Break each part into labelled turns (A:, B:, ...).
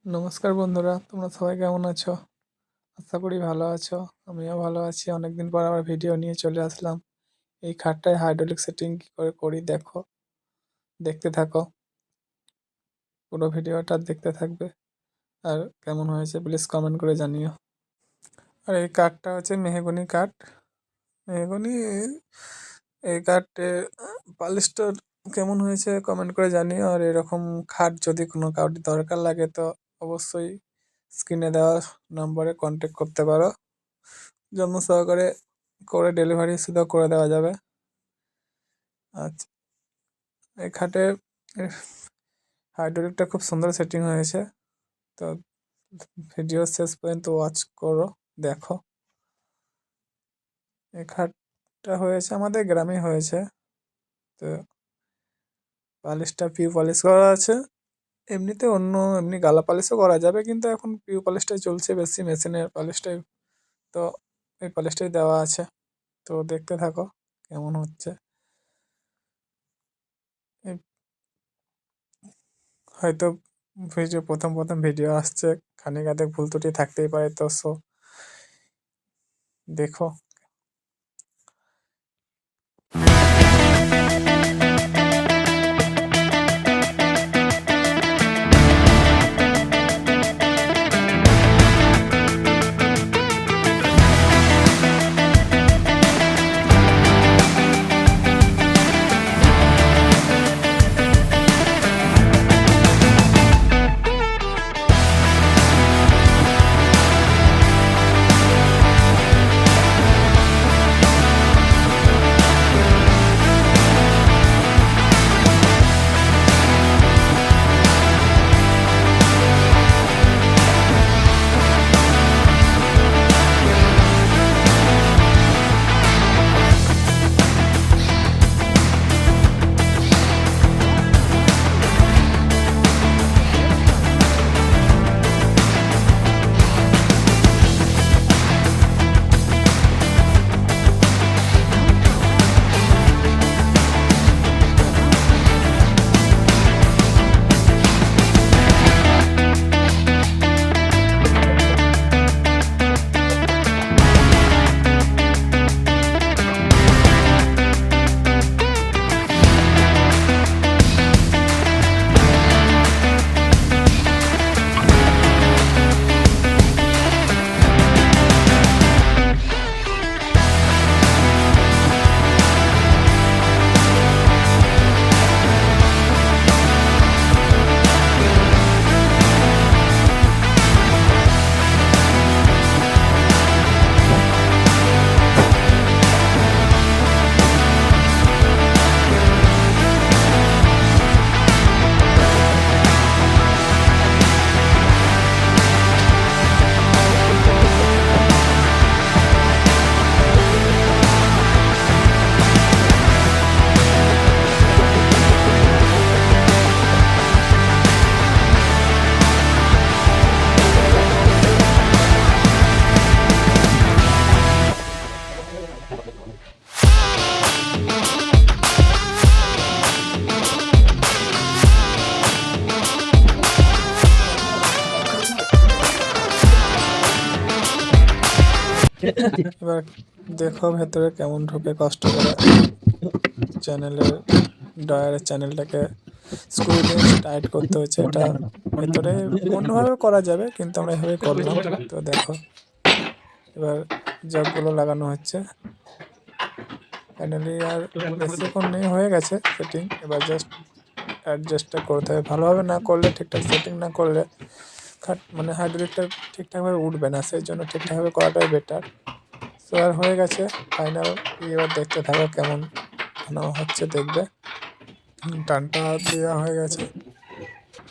A: নমস্কার বন্ধুরা, তোমরা সবাই কেমন আছো? আশা করি ভালো আছো। আমিও ভালো আছি। অনেকদিন পর আবার ভিডিও নিয়ে চলে আসলাম। এই খাটটায় হাইড্রোলিক সেটিং কী করে করি দেখো, দেখতে থাকো। পুরো ভিডিওটা দেখতে থাকবে। আর কেমন হয়েছে প্লিজ কমেন্ট করে জানিও। আর এই কাঠটা হচ্ছে মেহগনি কাঠ। মেহগনি এই কাঠে পালিশটা কেমন হয়েছে কমেন্ট করে জানিও। আর এরকম খাট যদি কোনো কাউকে দরকার লাগে তো অবশ্যই স্ক্রিনে দেওয়া নম্বরে কন্ট্যাক্ট করতে পারো। যত্ন সহকারে করে ডেলিভারি শুধু করে দেওয়া যাবে। আচ্ছা, এই খাটে হাইড্রোলিকটা খুব সুন্দর সেটিং হয়েছে। তো ভিডিও শেষ পর্যন্ত ওয়াচ করো, দেখো। এই খাটটা হয়েছে আমাদের গ্রামে হয়েছে। তো পালিশটা পিউ পালিশ করা আছে। এমনিতে এমনি গালা পালিশও করা যাবে, কিন্তু এখন পিউ পালিশটাই চলছে বেশি, মেশিনের পালিশটাই। তো এই পালিশটাই দেওয়া আছে। তো দেখতে থাকো কেমন হচ্ছে। এই হয়তো প্রথম ভিডিও আসছে, খানিক আধেক ভুল ত্রুটি থাকতেই পারে, তো দেখো। এবার দেখো ভেতরে কেমন ঢোকে, কষ্ট করে চ্যানেলের ডয়ারের চ্যানেলটাকে স্ক্রু দিয়ে টাইট করতে হচ্ছে। এটা ভেতরে অন্যভাবে করা যাবে, কিন্তু আমরা এভাবে করলাম। তো দেখো এবার জগগুলো লাগানো হচ্ছে। ফাইনালি আর বেশিক্ষণ নেই, হয়ে গেছে সেটিং। এবার জাস্ট অ্যাডজাস্টটা করতে হবে। ভালোভাবে না করলে, ঠিকঠাক সেটিং না করলে খাট মানে হাইড্রোলিকটা ঠিকঠাকভাবে উঠবে না। সেই জন্য ঠিকঠাকভাবে করাটাই বেটার। তো আর হয়ে গেছে ফাইনাল। এবার দেখতে থাকো কেমন হচ্ছে, দেখবে। টানটা দেওয়া হয়ে গেছে।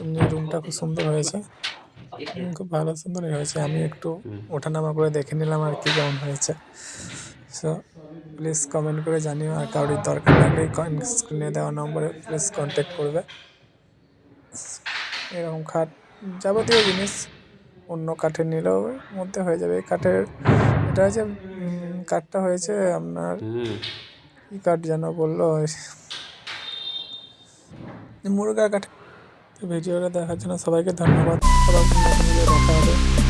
A: এমনি রুমটা খুব সুন্দর হয়েছে, খুব ভালো সুন্দরই হয়েছে। আমি একটু ওঠানামা করে দেখে নিলাম আর কি কেমন হয়েছে। সো প্লিজ কমেন্ট করে জানিও। আর কারোর দরকার লাগলে স্ক্রিনে দেওয়া নম্বরে প্লিজ কন্ট্যাক্ট করবে। এরকম খাট যাবতীয় জিনিস অন্য কাঠের নিলেও মধ্যে হয়ে যাবে। এই কাঠের এটা হচ্ছে কাঠটা হয়েছে আপনার কী কাঠ যেন বললো, মুরগার কাঠ। তো ভিডিওটা দেখার জন্য সবাইকে ধন্যবাদ। আবার অন্য কোনো ভিডিও দেখা হবে।